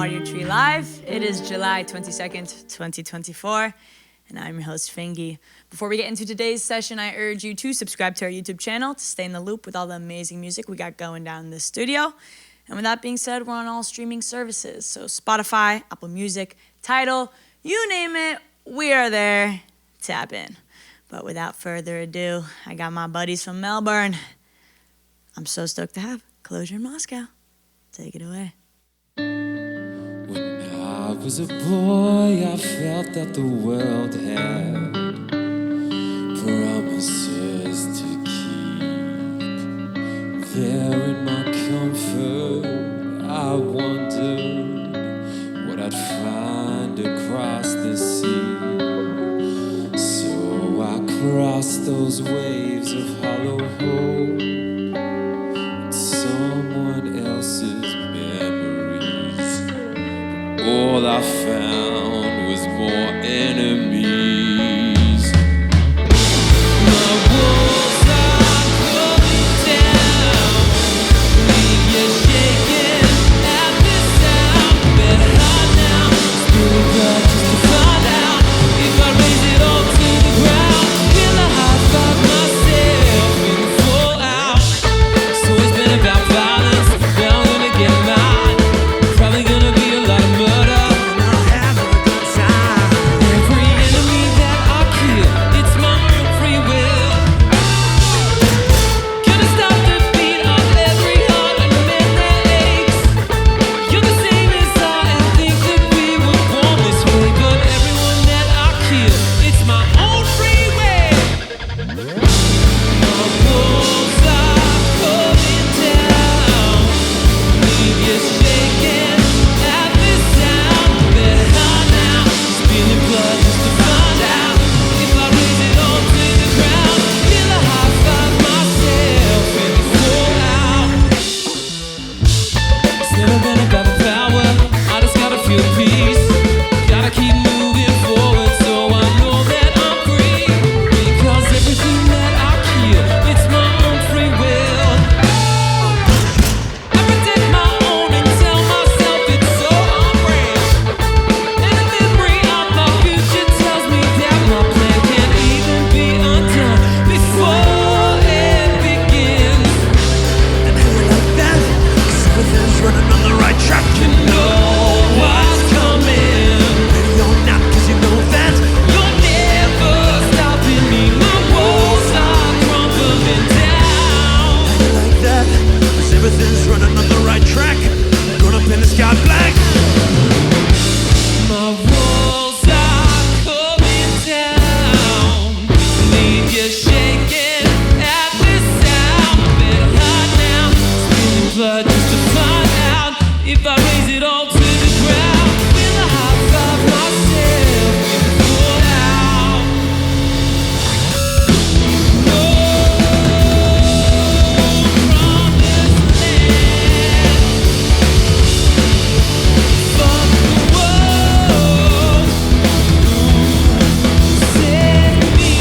Audiotree Live. It is July 22nd, 2024, and I'm your host, FINGY. Before we get into today's session, I urge you to subscribe to our YouTube channel to stay in the loop with all the amazing music we got going down in the studio. And with that being said, we're on all streaming services. So Spotify, Apple Music, Tidal, you name it, we are there. Tap in. But without further ado, I got my buddies from Melbourne. I'm so stoked to have Closure in Moscow. Take it away. When I was a boy, I felt that the world had promises to keep. There in my comfort, I wondered what I'd find across the sea. So I crossed those waves of hollow hope, someone else's memories. All I found was more enemies. My walls are coming down, leave you shaking at the sound. Better hide now, still got just to find out if I raise it all to the ground. Will I high five myself in the fallout? So it's been about violence, now I'm gonna get mine. Probably gonna be a lot of murder, and I'll have a good time. Every enemy that I kill, it's my own free will. Gonna stop the beat of every heart and mend their aches. You're the same as I and think that we were born this way. But everyone that I kill, it's my own free will. My walls are coming down, leave you shaking at the sound. Better hide now, spilling blood just to find out if I raise it all to the ground. Will I high five myself in the fallout? It's never been about the power, I just gotta feel the peace. Gotta keep moving forward so I know that I'm free. Because everything that I kill, it's my own free will. I protect my own and tell myself it's so unbrand. And the memory of my future tells me that my plan can't even be undone before it begins. And how you like that? 'Cause everything's running on the right track. You know what's coming. Ready or not, 'cause you know that. You're never stopping me. My walls are crumbling down. How you like that? 'Cause everything's running on the right track. Gonna paint the sky black. My walls are coming down, leave you shaking at the sound. Better hide now, spilling blood just to find out if I raise it all to the ground. Will I high five myself in the fallout? No promised land. Fuck the world. Send me.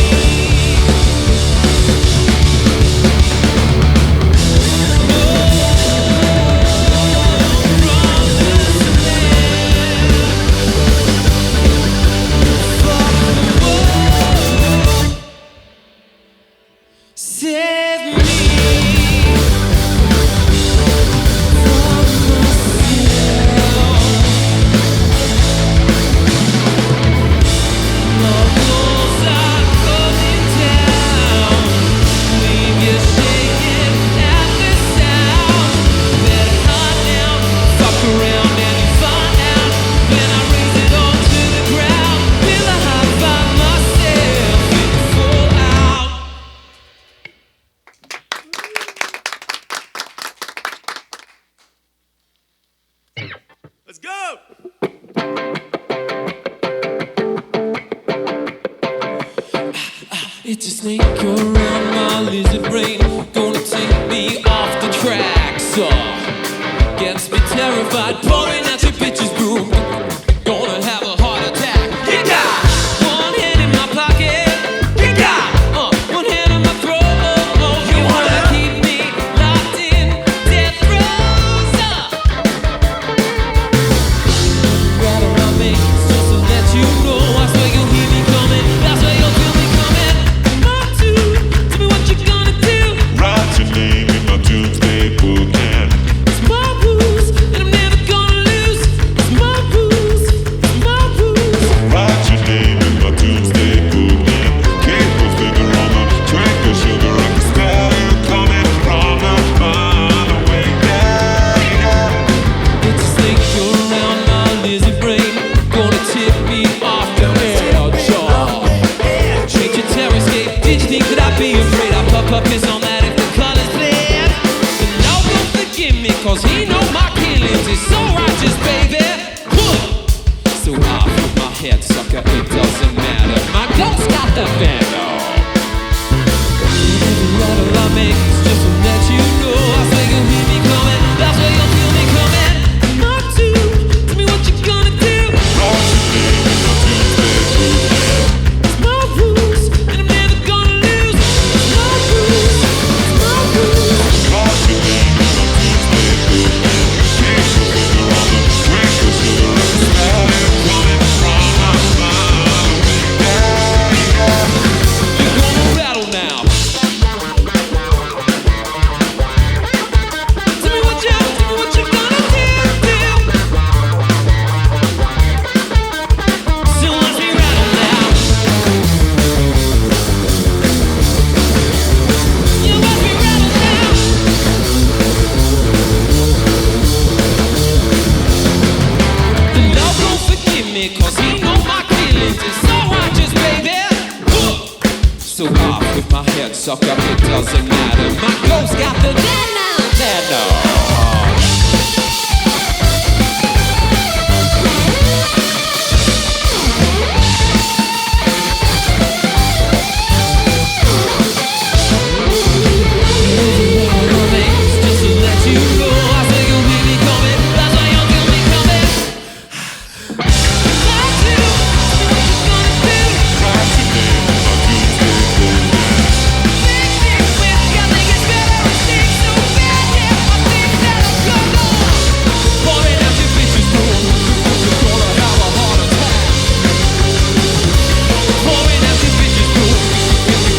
Save me from myself. My walls are coming down, leave you shaking at the sound. Better hide now, fuck around and you find out when I raise it all to the ground. Will I high five myself in the fallout? Let's go! It's a snake around my lizard brain, gonna take me off the track. So gets me terrified, pouring out your bitches boom. Gonna have a heart attack. You got one hand in my pocket. You got one hand on my throat. You wanna keep me locked in death rows. cause he know my killings is so righteous, baby. So off with my head, sucker, it doesn't matter. My ghost got the venom. Every letter I make is just to let you know. I say you'll hear me coming, that's where you'll feel me coming. Mark 2, tell me what you gonna do. It's my rules, and I'm never gonna lose. It's my rules, it's my rules. We're gonna battle now. Tell me what you gonna do. So watch me rattle now. You watch me rattle now. The love won't forgive me, cause he know my killings is so righteous, baby. So off with my head, sucker, it doesn't matter. My ghost got the dead now. Just to let you know, I say you'll hear me coming, that's why you'll feel me coming. Part 2, what you gonna do? Fix with ya, think it's better, it stinks so bad, yeah, I think that I'm gonna pouring out your bitches, you're gonna have a heart attack. Pouring out your bitches, you're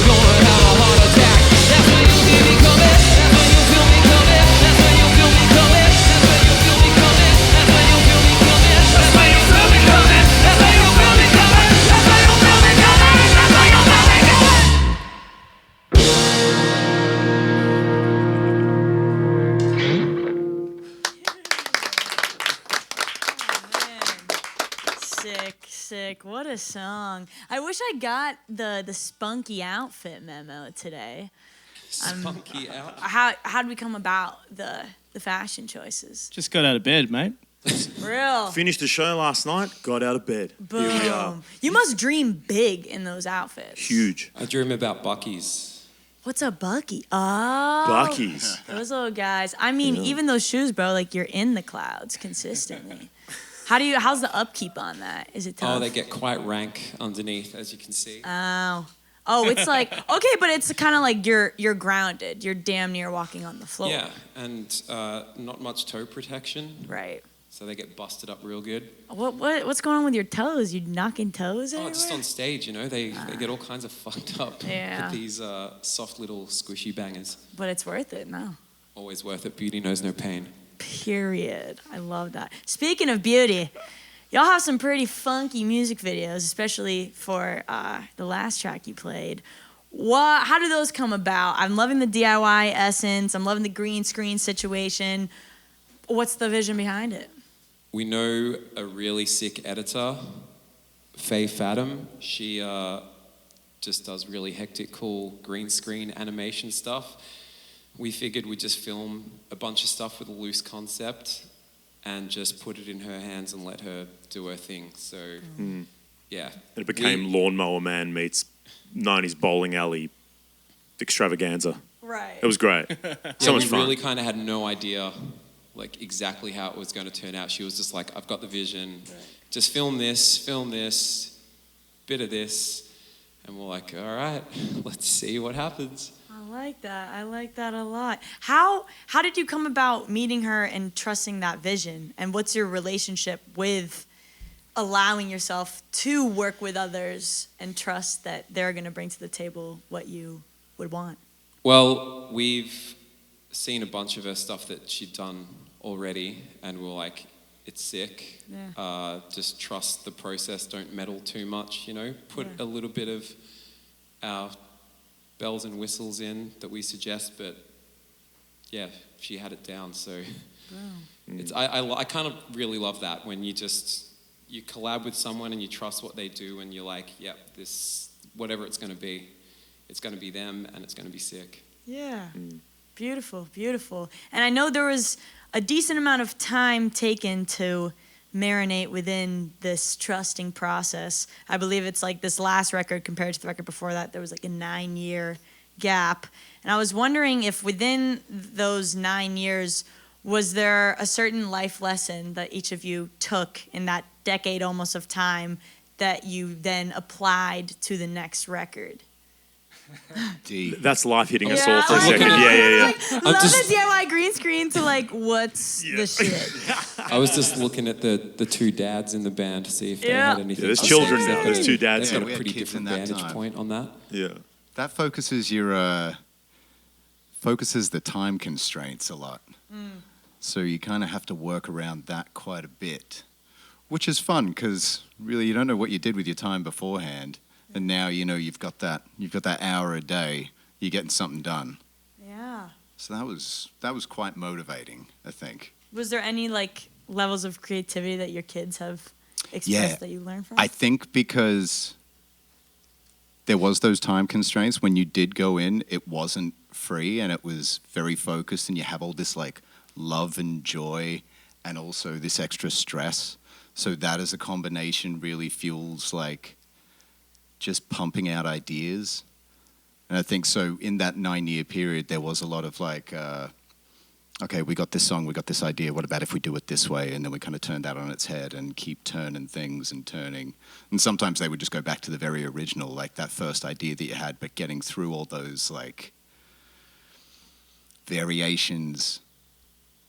gonna have a heart attack. That's when you'll hear me coming, that's when you'll feel me coming, that's when you'll feel me coming, that's when you'll feel me coming, that's when you'll feel me coming, that's when you'll feel me coming, that's when you'll feel me coming, that's when you'll feel me coming, that's when you'll feel me coming. Sick. What a song. I wish I got the spunky outfit memo today. Spunky out. How'd we come about the fashion choices? Just got out of bed, mate. Real. Finished the show last night, got out of bed. Here we are. Boom. You must dream big in those outfits. Huge. I dream about Buc-ee's. What's a Bucky? Oh. Buc-ee's. Those little guys. I mean, even those shoes, bro, like you're in the clouds consistently. How's the upkeep on that? Is it tough? Oh, they get quite rank underneath, as you can see. Oh, it's like, okay, but it's kind of like you're grounded. You're damn near walking on the floor. Yeah, and not much toe protection, Right. so they get busted up real good. What's going on with your toes? You knocking toes Oh, everywhere? just on stage, you know, they get all kinds of fucked up Yeah. with these soft little squishy bangers. But it's worth it, no. Always worth it. Beauty knows no pain. Period. I love that. Speaking of beauty, y'all have some pretty funky music videos, especially for the last track you played. How do those come about? I'm loving the DIY essence. I'm loving the green screen situation. What's the vision behind it? We know a really sick editor, Faye Fathom. She just does really hectic, cool green screen animation stuff. We figured we'd just film a bunch of stuff with a loose concept and just put it in her hands and let her do her thing. So, yeah. And it became Lawnmower Man meets 90s bowling alley extravaganza. Right. It was great. So much we fun. really kind of had no idea like exactly how it was going to turn out. She was just like, I've got the vision. Right. Just film this, bit of this. And we're like, all right, let's see what happens. I like that a lot. How did you come about meeting her and trusting that vision? And what's your relationship with allowing yourself to work with others and trust that they're going to bring to the table what you would want? Well, we've seen a bunch of her stuff that she'd done already, and we're like, it's sick. Yeah. Just trust the process. Don't meddle too much, you know. Put a little bit of our bells and whistles in that we suggest, but yeah, she had it down. So it's I kind of really love that when you collab with someone and you trust what they do, and you're like, yep, this whatever it's going to be them, and it's going to be sick. Yeah. Beautiful, beautiful. And I know there was a decent amount of time taken to marinate within this trusting process. I believe it's like this last record compared to the record before that, there was like a 9-year gap. And I was wondering if within those 9 years, was there a certain life lesson that each of you took in that decade almost of time that you then applied to the next record? That's life hitting us all for a second. Yeah. Like, love the DIY green screen to like, what's the shit? I was just looking at the two dads in the band to see if they had anything. Yeah, there's children now. There's two dads. They've got a pretty different vantage point on that. Yeah. That focuses focuses the time constraints a lot. So you kind of have to work around that quite a bit, which is fun because really you don't know what you did with your time beforehand. And now you've got that hour a day, you're getting something done. Yeah. So that was quite motivating, I think. Was there any like levels of creativity that your kids have expressed that you learned from? I think because there was those time constraints when you did go in, it wasn't free and it was very focused and you have all this like love and joy and also this extra stress. So that as a combination really fuels like just pumping out ideas. And I think so in that 9-year period, there was a lot of like, okay, we got this song, we got this idea, what about if we do it this way? And then we kind of turn that on its head and keep turning things and turning. And sometimes they would just go back to the very original, like that first idea that you had, but getting through all those like variations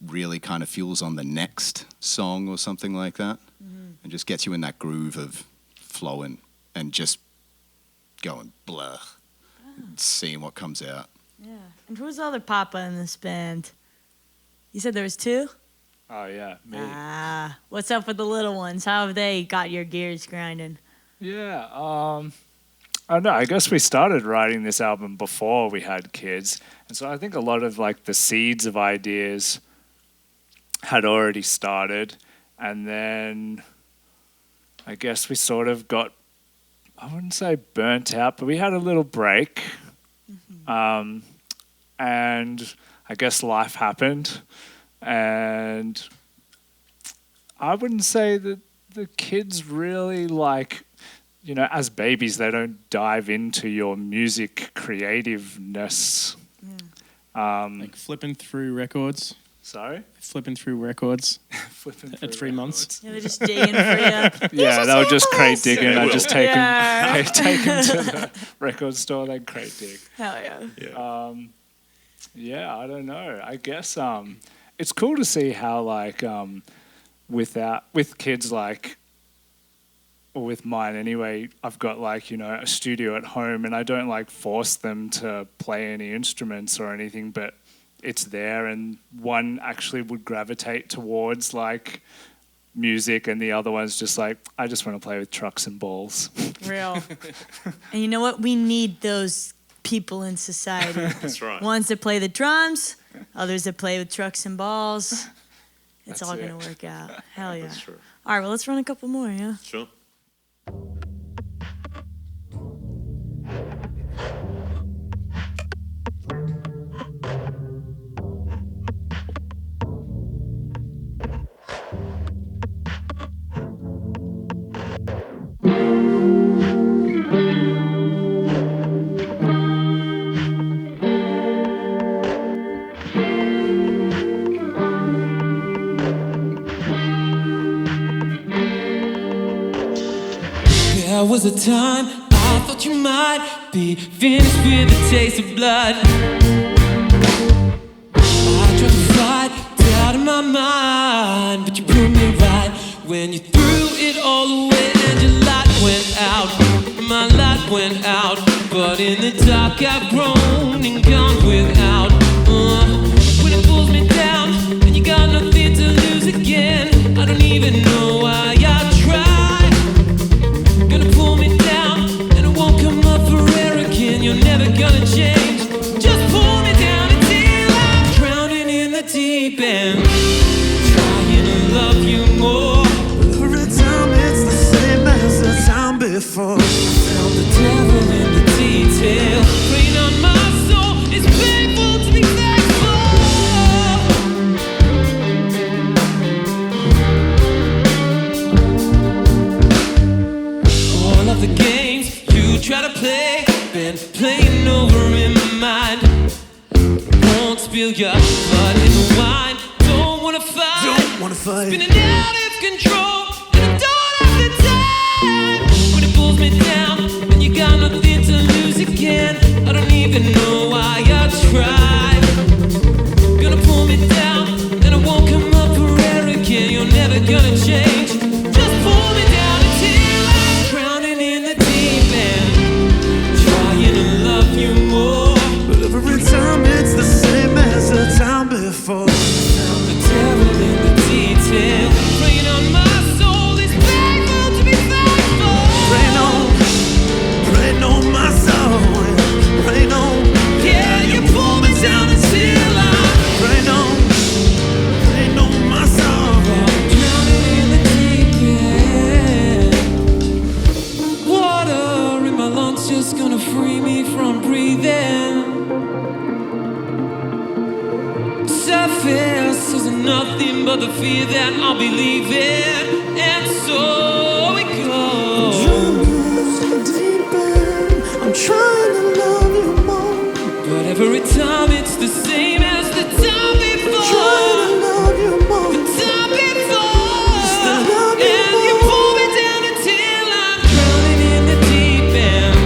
really kind of fuels on the next song or something like that. And just gets you in that groove of flowing and just going blah, seeing what comes out. Yeah. And who's the other papa in this band? You said there was 2? Oh, yeah, me. What's up with the little ones? How have they got your gears grinding? Yeah, I don't know. I guess we started writing this album before we had kids. And so I think a lot of like the seeds of ideas had already started. And then I guess we sort of got, I wouldn't say burnt out, but we had a little break. And I guess life happened. And I wouldn't say that the kids really like, as babies, they don't dive into your music creativeness. Like flipping through records. Sorry? Flipping through records Flipping at 3 months. Yeah, they're just digging for you. Yeah, they would just crate dig and I'd just take them to the record store, they'd crate dig. Hell yeah. Yeah, I don't know. I guess it's cool to see how like with kids like, or with mine anyway, I've got like, a studio at home and I don't like force them to play any instruments or anything, but it's there and one actually would gravitate towards like music and the other one's just like, I just want to play with trucks and balls. Real. And you know what? We need those people in society. That's right. Ones that play the drums, others that play with trucks and balls. It's all going to work out. Hell yeah. That's true. All right, well, let's run a couple more, yeah? Sure. There was a time I thought you might be finished with the taste of blood. I tried to fight out of my mind, but you put me right when you threw it all away and your light went out. My light went out, but in the dark I've grown and gone without. When it pulls me down and you got nothing to lose again, I don't even know why I tried. Gonna pull me down and it won't come up for air again. You're never gonna change. Just pull me down until I'm drowning in the deep end, trying to love you more. Every time it's the same as the time before. Found the devil in the detail. Preying on my soul. It's painful to be thankful. fight. Spinning out of control, and I don't have the time. When it pulls me down, and you got nothing to lose again. I don't even know why I tried. Gonna pull me down, and I won't come up for air again. You're never gonna change. Just pull me down until I'm drowning in the deep end. Trying to love you more, But every time it's the same as the time before. the devil in the detail. Rain on my soul, it's painful to be thankful. Rain on my soul. Rain on, Yeah, you pull me down until I'm rain on my soul. drowning in the deep end. Water in my lungs just gonna free me from breathing. Surface is nothing but the fear that I'll be leaving. And so it goes. Deep end, I'm trying to love you more. But every time it's the same as the time before. Trying to love you more. The time before. to love you And you more. pull me down until I'm drowning in the deep end.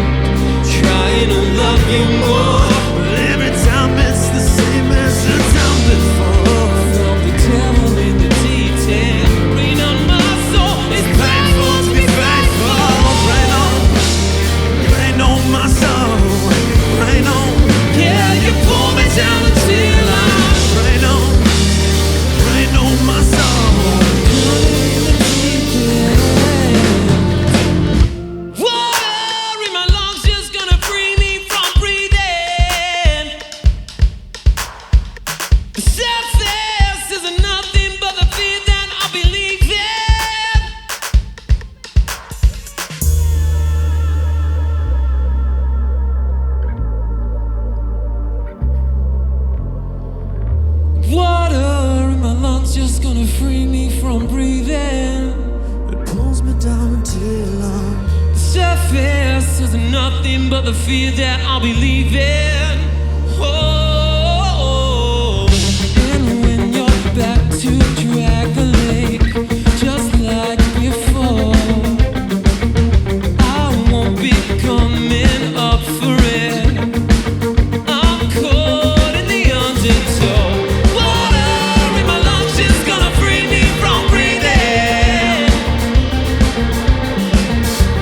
Trying to love you more. But every time it's the same as the time before. From the devil in the detail. Rain on my soul. It's painful to be faithful. Rain on my soul. Rain on, Yeah, you pull me down until I'm rain on my soul. drowning in the deep end. Water in my lungs just gonna free me from breathing. The surface is nothing but the fear that I believe in. Water in my lungs just gonna free me from breathing. It pulls me down until I'm The surface is nothing but the fear that I'll be leaving. Oh, and when you're back to drag the lake, just like before, I won't be coming up for it. I'm caught in the undertow. Water in my lungs is gonna free me from breathing.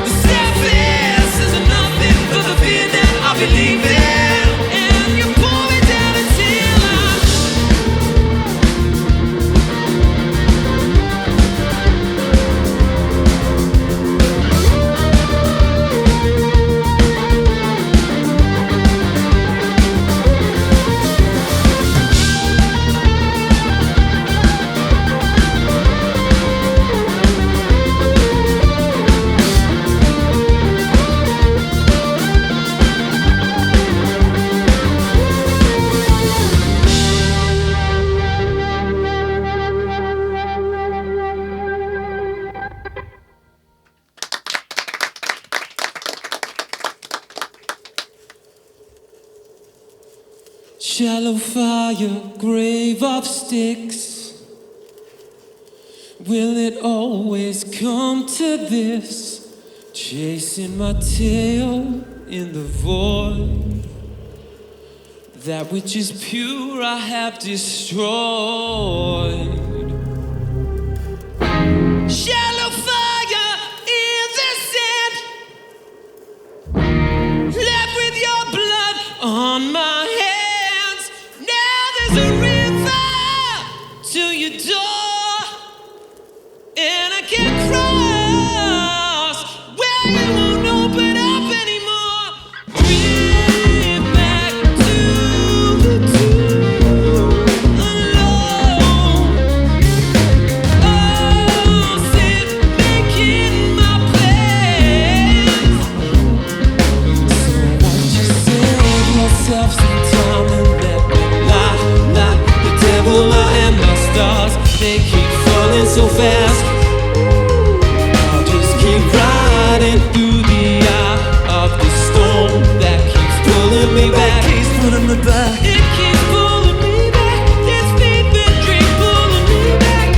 The surface is nothing but the fear that I believe in. And you pull me down until I'm shallow fire, grave of sticks. Will it always come to this? Chasing my tail in the void. That which is pure I have destroyed. Shallow fire in the sand, left with your blood on my hands. Now there's a river to your door, and I can't cross where you won't open up anymore. Bring back to the tomb alone. Oh, sit making my plans. So won't you save yourself some time and let me lie? The devil and my stars, they keep falling so fast. I'll just keep riding through the eye of the storm that keeps pulling me back. keeps pulling me back. It keeps pulling me back. This fever dream pulling me back.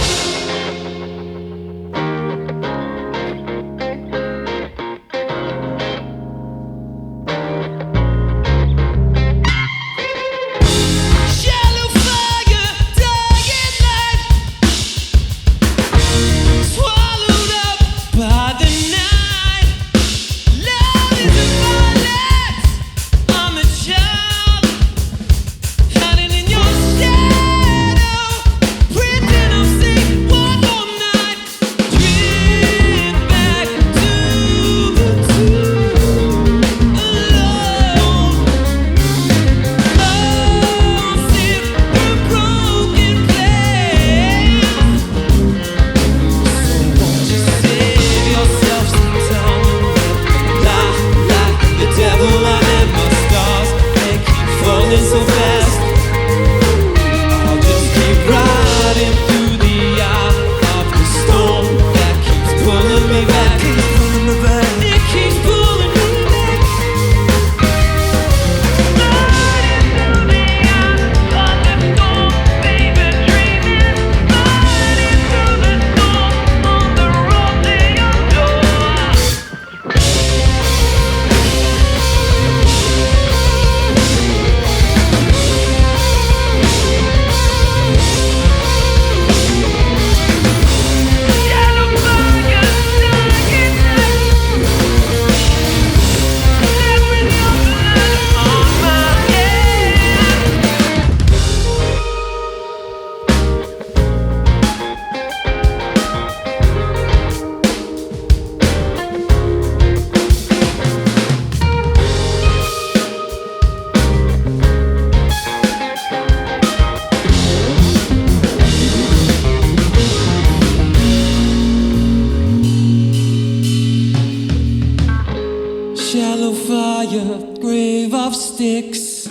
sticks.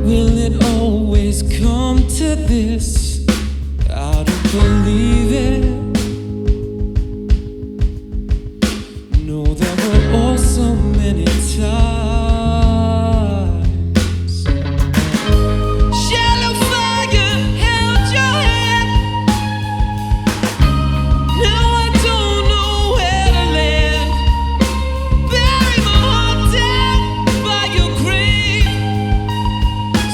Will it always come to this? I don't believe it. No, there were also many times. Shallow fire held your hand. Now I don't know where to land. Bury my heart down by your grave.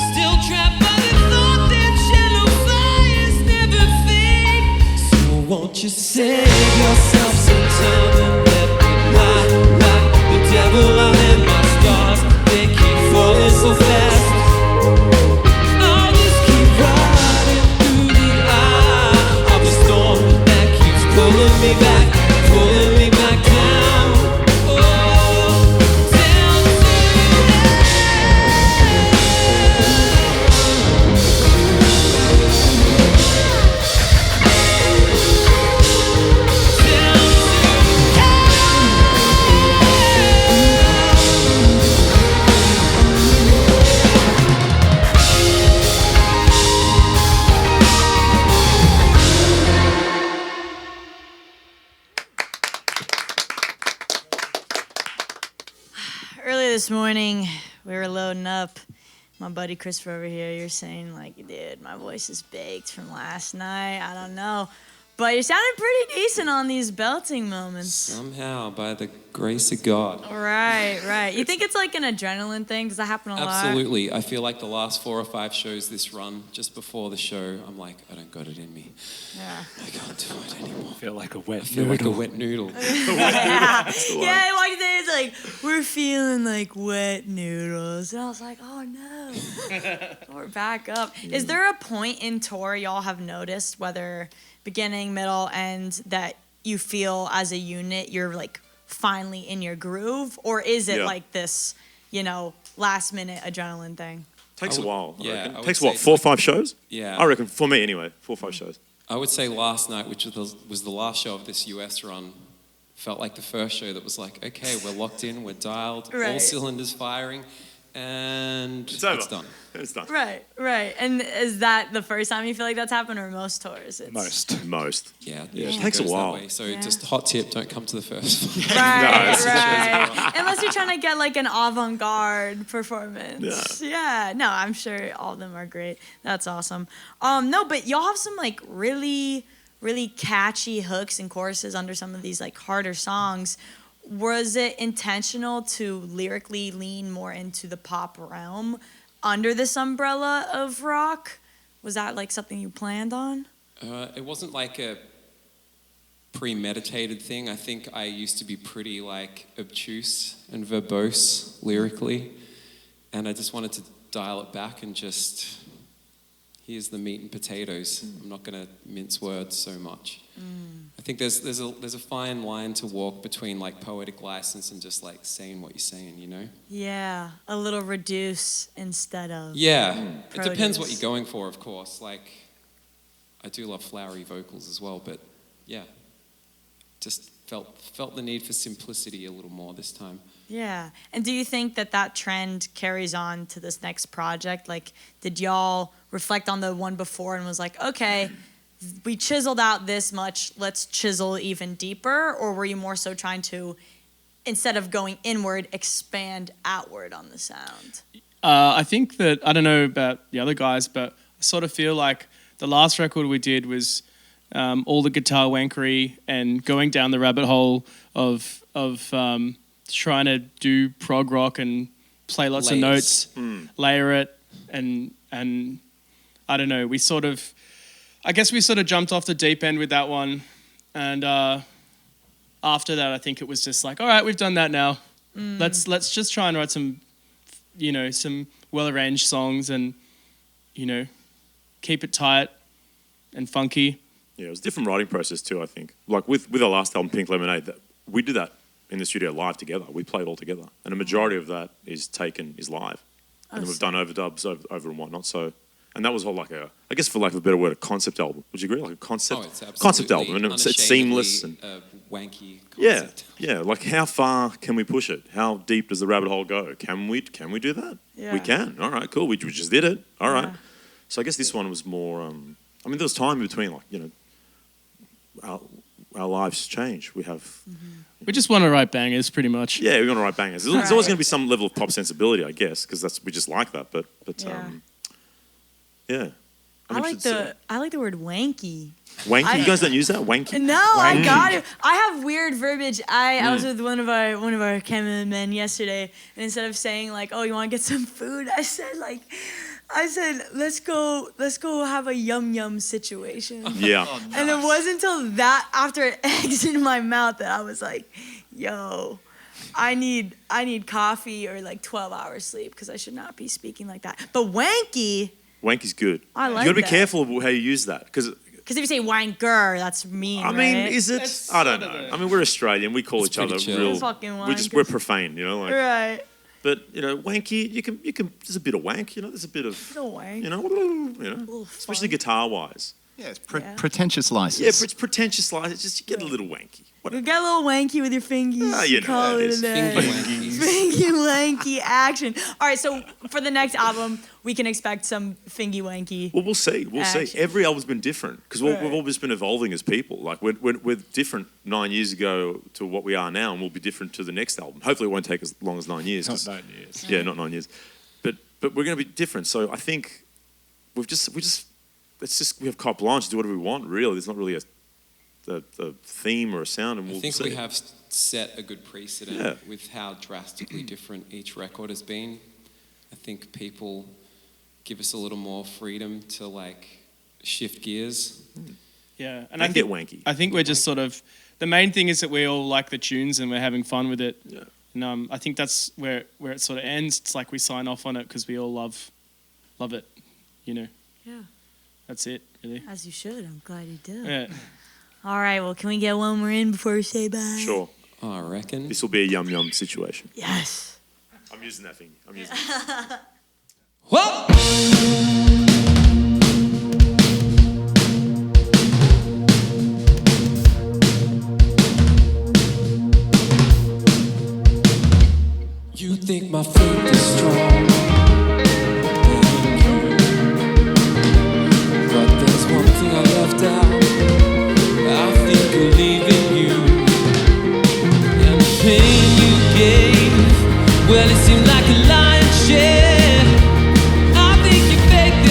Still trapped by the thought that shallow fires never fade. So won't you save yourself some time and let me lie like the devil out in my stars? They keep falling so fast. I'll just keep riding through the eye of the storm that keeps pulling me back down. Oh, down to Earlier this morning, we were loading up. My buddy Christopher over here, you're saying like, dude, my voice is baked from last night. I don't know. But you sounded pretty decent on these belting moments. Somehow, by the grace of God. Right. You think it's like an adrenaline thing? Does that happen a lot? Absolutely. I feel like the last 4 or 5 shows this run, just before the show, I'm like, I don't got it in me. Yeah. I can't do it anymore. I feel like a wet I feel like a wet noodle. Yeah, like it's like, we're feeling like wet noodles. And I was like, oh no. We're back up. Is there a point in tour y'all have noticed, whether beginning, middle, end, that you feel as a unit you're like finally in your groove? Or is it like this, last minute adrenaline thing? Takes a while. Yeah. Takes what, 4 or 5 shows? Yeah. I reckon, for me anyway, 4 or 5 shows. I would say last night, which was the last show of this US run, felt like the first show that was like, okay, we're locked in, we're dialed, all cylinders firing, and It's over. it's done. It's done. Right. And is that the first time you feel like that's happened, or most tours? Most. Yeah, it usually takes a goes that while. way. So Yeah. just hot tip, don't come to the first one. Right. Unless you're trying to get like an avant-garde performance. Yeah. No, I'm sure all of them are great. That's awesome. No, but y'all have some like really, really catchy hooks and choruses under some of these like harder songs. Was it intentional to lyrically lean more into the pop realm under this umbrella of rock? Was that like something you planned on? It wasn't like a premeditated thing. I think I used to be pretty like obtuse and verbose lyrically, and I just wanted to dial it back and just, here's the meat and potatoes. I'm not going to mince words so much. I think there's a fine line to walk between like poetic license and just like saying what you're saying, Yeah, a little reduce instead of It depends what produce. you're going for, of course. Like, I do love flowery vocals as well, but yeah, just felt the need for simplicity a little more this time. Yeah. And do you think that trend carries on to this next project? Like, did y'all reflect on the one before and was like, okay, we chiseled out this much, let's chisel even deeper? Or were you more so trying to, instead of going inward, expand outward on the sound? I think that, I don't know about the other guys, but I sort of feel like the last record we did was all the guitar wankery and going down the rabbit hole of trying to do prog rock and play lots of notes, layer it, and I don't know, I guess we sort of jumped off the deep end with that one, and after that I think it was just like, all right, we've done that now. Let's just try and write some well-arranged songs and, keep it tight and funky. Yeah, it was a different writing process too, I think. Like with our last album, Pink Lemonade, we did that in the studio live together. We played all together. And a majority of that is live. And then we've done overdubs over and whatnot. So And that was all like I guess for lack of a better word, a concept album. Would you agree? Like a concept, Oh, it's absolutely concept album, and it's seamless and wanky yeah, concept. yeah. Like how far can we push it? How deep does the rabbit hole go? Can we do that? Yeah. We can. All right, cool. We just did it. All right. Yeah. So I guess this one was more. I mean, there was time in between, like our lives change. We have. We just want to write bangers, pretty much. Yeah, we're gonna write bangers. There's always gonna be some level of pop sensibility, I guess, because we just like that. But yeah. I like the word wanky. Wanky. You guys don't use that? Wanky? No, I got it. I have weird verbiage. I was with one of our cameramen yesterday, and instead of saying like, "Oh, you want to get some food?" I said let's go have a yum situation. Yeah. And it wasn't until that after it exited my mouth that I was like, "Yo, I need coffee or like 12 hours sleep because I should not be speaking like that." But wanky. Wanky's good. I like You gotta be that. careful of how you use that, because if you say wanker, that's mean. I mean, right? is it? It's I don't sort of know. I mean, we're Australian. We call each other pretty chill. real. Fucking We're wankers. profane, like. Right. But wanky. You can. There's a bit of wank. There's a bit of. No wank. Especially guitar wise. Yeah, it's Yeah. pretentious license. Yeah, it's pretentious. Like, it's just you get a little wanky. You get a little wanky with your fingies. Ah, you know Call how it it a is. day. Fingy wankies. Fingy wanky action. All right, so for the next album, we can expect some fingy wanky. Well, we'll see. We'll see. Action. Every album's been different because Right. we've always been evolving as people. Like we're different 9 years ago to what we are now, and we'll be different to the next album. Hopefully, it won't take as long as 9 years. Not 'cause- 9 years. Yeah, not 9 years. But we're going to be different. So I think we have carte blanche to do whatever we want. Really, there's not really a theme or a sound, and I we'll think see. we have set a good precedent Yeah. with how drastically different each record has been. I think people give us a little more freedom to like shift gears. Yeah, And get wanky. I think we're just sort of the main thing is that we all like the tunes and we're having fun with it. Yeah. And I think that's where it sort of ends. It's like we sign off on it because we all love it. Yeah, That's it, really. as you should. I'm glad you do. Yeah. All right, well, can we get one more in before we say bye? Sure. I reckon. This will be a yum situation. Yes. I'm using that thing. I'm using it. Whoa! You think my faith is strong, but there's one thing I left out. I think of leaving you, and the pain you gave, well, it seemed like a lion's share. I think you faked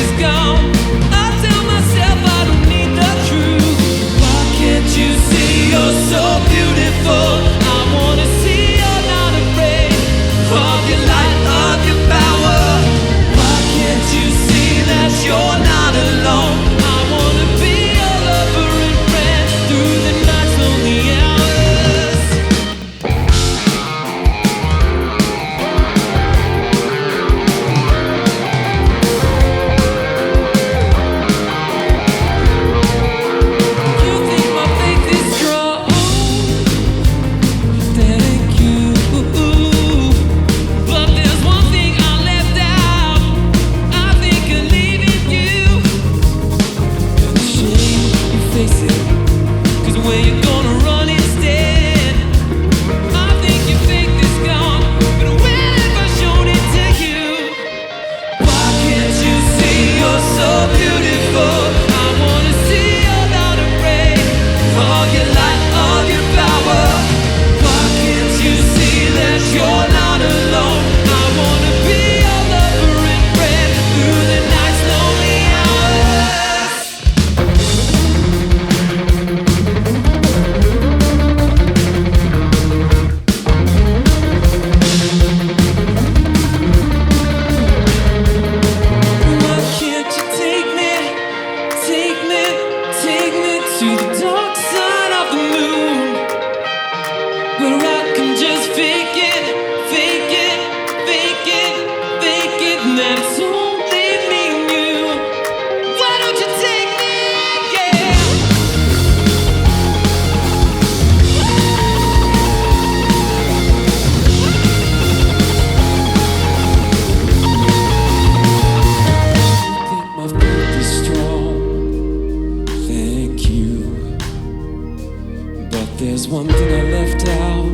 one thing I left out.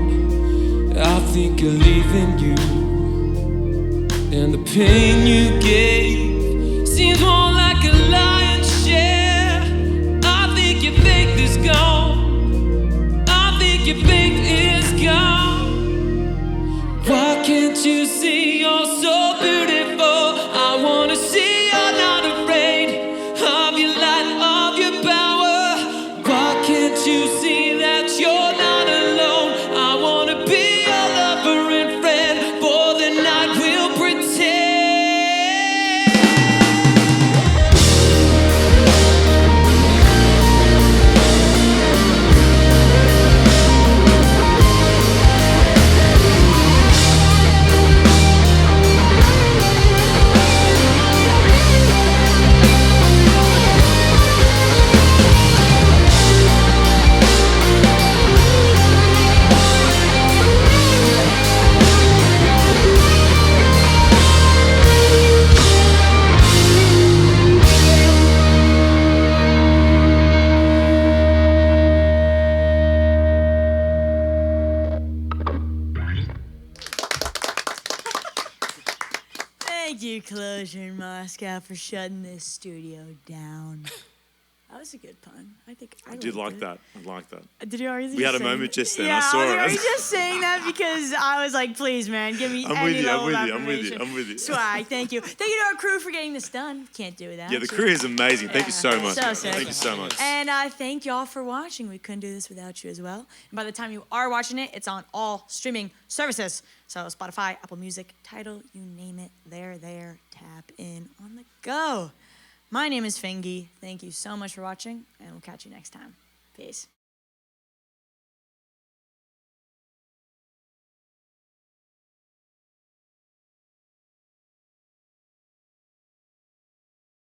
I think of leaving you, and the pain you gave seems more like a lion's share. I think your faith is gone. I think your faith is gone. Why can't you see you're so beautiful? I wanna see you're not afraid of your light, of your power. Why can't you see that you're not alone? I wanna be your lover and friend. For the night we'll pretend. Thank you, Closure in Moscow, for shutting this studio down. That was a good pun. I did like liked that. I like that. it. Did you already? We had a say moment that? just then. Yeah, I saw was it. like, are you just saying that because I was like, please, man, give me I'm any with you, level I'm of with you, I'm with you, affirmation. I'm with you. Swag, thank you. Thank you to our crew for getting this done. Can't do it without Yeah, the you. crew is amazing. Thank you so much. So man. sick. Thank you so much. And thank y'all for watching. We couldn't do this without you as well. And by the time you are watching it, it's on all streaming services. So Spotify, Apple Music, Tidal, you name it, they're there. Tap in on the go. My name is FINGY. Thank you so much for watching, and we'll catch you next time. Peace.